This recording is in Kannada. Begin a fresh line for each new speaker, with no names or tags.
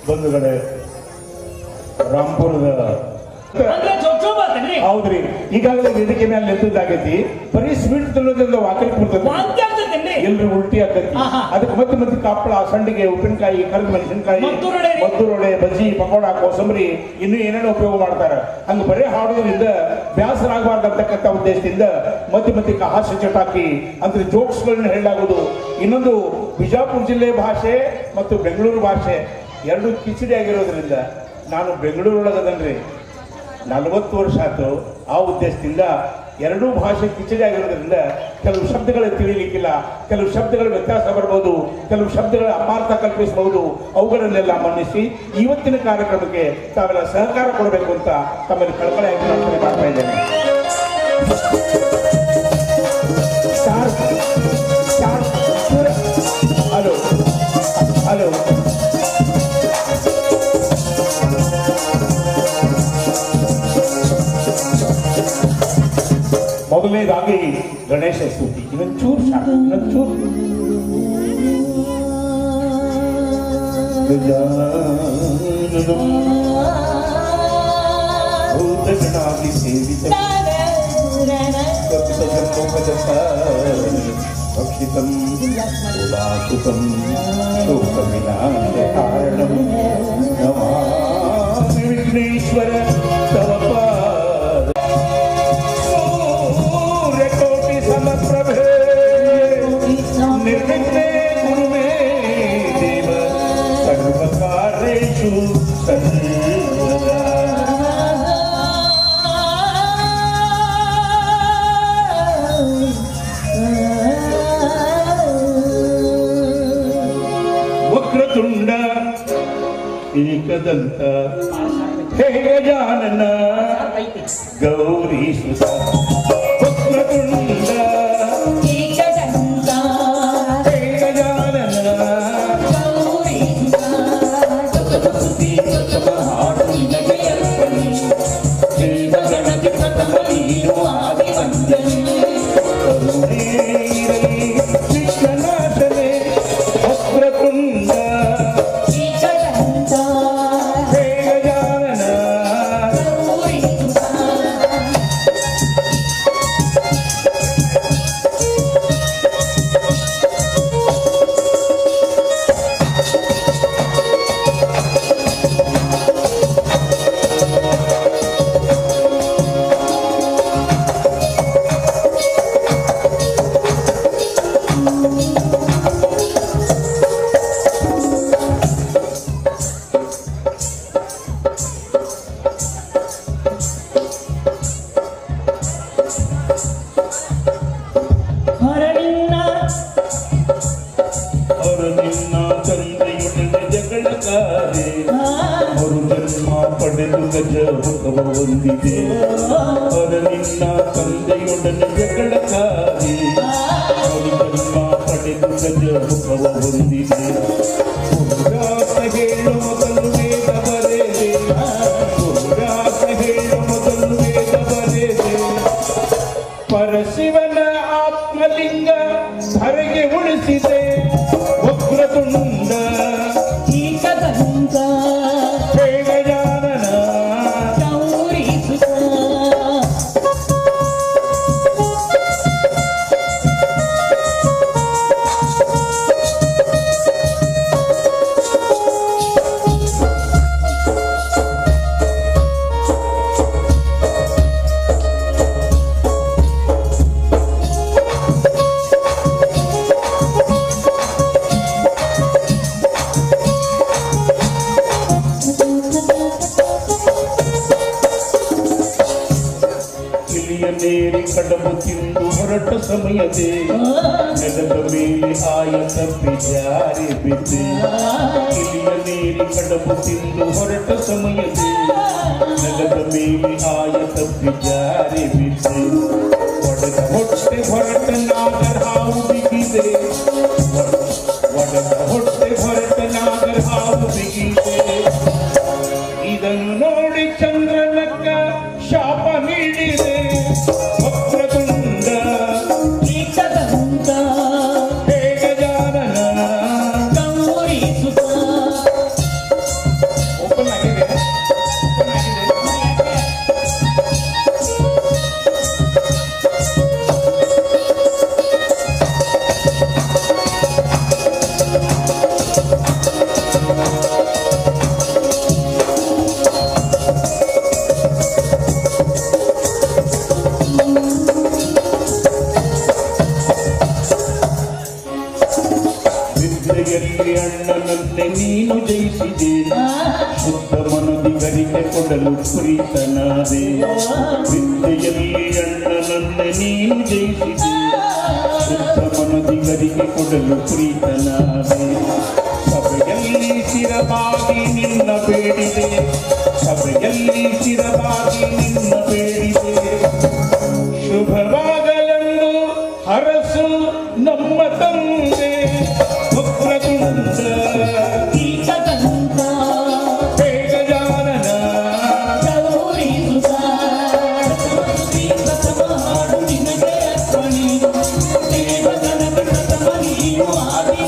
ಬಂಧುಗಳೇ, ರಾಂಪುರದ ಹೌದ್ರಿ, ಈಗಾಗಲೇ ವೇದಿಕೆ ಮೇಲೆ ನಿಂತದ್ದಾಗೈತಿ. ಬರೀ ಸ್ವೀಟ್ ತಿನ್ನೋದ್ರಿಂದ ವಾಕಲ್ ಕೊಡ್ತದೆ, ಎಲ್ರು ಉಲ್ಟಿ ಆಕತಿ. ಅದಕ್ಕೆ ಮತ್ತೆ ಮತ್ತೆ ಕಾಪಳ, ಸಂಡಿಗೆ, ಉಪ್ಪಿನಕಾಯಿ, ಕರಿದ ಮೆಣಸಿನಕಾಯಿ, ಮದ್ದೂರೊಡೆ, ಬಜ್ಜಿ, ಪಕೋಡ, ಕೋಸಂಬರಿ, ಇನ್ನೂ ಏನೇನೋ ಉಪಯೋಗ ಮಾಡ್ತಾರ. ಹಂಗ ಬರೀ ಹಾಡೋದ್ರಿಂದ ಬೇಸರ ಆಗಬಾರ್ದಂತಕ್ಕಂಥ ಉದ್ದೇಶದಿಂದ ಮಧ್ಯ ಮಧ್ಯಕ್ಕೆ ಹಾಸ್ಯ ಚಟಾಕಿ ಅಂದ್ರೆ ಜೋಕ್ಸ್ಗಳನ್ನ ಹೇಳಲಾಗುವುದು. ಇನ್ನೊಂದು ಬಿಜಾಪುರ ಜಿಲ್ಲೆ ಭಾಷೆ ಮತ್ತು ಬೆಂಗಳೂರು ಭಾಷೆ ಎರಡು ಕಿಚಡಿ ಆಗಿರೋದ್ರಿಂದ ನಾನು ಬೆಂಗಳೂರೊಳಗದನ್ರಿ 40 ವರ್ಷ ಆಯ್ತು. ಆ ಉದ್ದೇಶದಿಂದ ಎರಡೂ ಭಾಷೆ ಕಿಚಡಿ ಆಗಿರೋದ್ರಿಂದ ಕೆಲವು ಶಬ್ದಗಳು ತಿಳಿಲಿಕ್ಕಿಲ್ಲ, ಕೆಲವು ಶಬ್ದಗಳ ವ್ಯತ್ಯಾಸ ಬರ್ಬೋದು, ಕೆಲವು ಶಬ್ದಗಳ ಅಪಾರ್ಥ ಕಲ್ಪಿಸಬಹುದು. ಅವುಗಳನ್ನೆಲ್ಲ ಮನ್ನಿಸಿ ಇವತ್ತಿನ ಕಾರ್ಯಕ್ರಮಕ್ಕೆ ತಾವೆಲ್ಲ ಸಹಕಾರ ಕೊಡಬೇಕು ಅಂತ ತಮ್ಮಲ್ಲಿ ಕಳಕಳಿಯಾಗಿ ಪ್ರಾರ್ಥನೆ ಮಾಡ್ತಾ ಇದ್ದೇನೆ. ಹಲೋ ಹಲೋ ಮೊದಲನೇದಾಗಿ ಗಣೇಶ ಸ್ತುತಿ. ಇನ್ನೊಂಚೂರು ಸಾಕು, ಇನ್ನೊಂಚೂರು. ಭೂತಗಣಾದಿ ಸೇವಿತ ಭಕ್ಷಿತಂ ಉದಾಸುತಂ ಶೋಕವಿನಾಶಕಾರಣಂ ನಮಾಮಿ ವಿಘ್ನೇಶ್ವರ ತವ ನಿರ್ವಿಘ್ನೇ ಕುರು ಮೇ ದೇವ ಸರ್ವಕಾರ್ಯೇಷು ಸರ್ವದಾ. ವಕ್ರತುಂಡ ಏಕದಂತ ಹೇ ಗಜಾನನ ಗೌರಿ ಸುತ. ವಕ್ರತುಂಡ ಪಡೆದು ಗಜ ಮುಖವ ಹೊಂದಿದೆ. ನಿನ್ನ ತಂದೆಯೊಡನೆ ಜಗಳಕಾರಿ ಜನ್ಮ ಪಡೆದು ಗಜ ಮುಖವ ಹೊಂದಿದೆ. ಪುರಾತ ಹೇಳು ಮೊದಲು ವೇದ ಬರೆದೆ, ಪುರಾತ ಹೇಳು ಮೊದಲು ವೇದ ಬರೆದೆ. ಪರಶಿವನ ಆತ್ಮಲಿಂಗ ಧರೆಗೆ ಉಳಿಸಿದೆ. ವಕ್ರತುಂಡ ನೇರಿ ಕಡಬು ತಿಂದು ಹೊರಟ ಸಮಯದೇ ನೆಲದ ಮೇಲೆ ಆಯ ತಪ್ಪಿ ಜಾರಿ ಬಿದ್ದೆ. ಇಲಿಯ ನೇರಿ ಕಡಬು ತಿಂದು ಹೊರಟ ಸಮಯದೇ ನೆಲದ ಮೇಲೆ ಆಯ ತಪ್ಪಿ ಜಾರಿ ಬಿದ್ದೆ. ಹೊಡೆದ ಹೊಟ್ಟೆ ಹೊರಟ ನಾಗರ ಹಾವು ಅಣ್ಣನನ್ನೇ ನೀನು ಜಯಿಸಿದೆ ಶುದ್ಧ ಮನದಿಗರಿಗೆ ಕೊಡಲು ಪ್ರೀತನಾದೆ ವಿದ್ಯೆಯಲ್ಲಿ ಅಣ್ಣನನ್ನೇ ನೀನು ಜಯಿಸಿದೆ ಶುದ್ಧ ಮನದಿಗರಿಗೆ ಕೊಡಲು ಪ್ರೀತನಾದೆ ಸಭೆಯಲ್ಲಿ ಸ್ಥಿರವಾಗಿ ನಿನ್ನ ಬೇಡಿದೆ ಸಭೆಯಲ್ಲಿ ಸ್ಥಿರವಾಗಿ ನಿನ್ನ ಬೇಡಿದೆ ಶುಭವಾಗಲೆಂದು ಹರಸು ನಮ್ಮ ತಂದೆ ವಕ್ರತುಂಡ
ಕೀಟದಂತ
ಬೇಗಜಾನನ
ಗೌರಿಸುತ ಶ್ರೀಕೃತಮಾಡು ನಿನಗೆ ಅರ್ಪಣೆ ದೇವಗಣಗಣತಮ ನೀನು ಆದಿ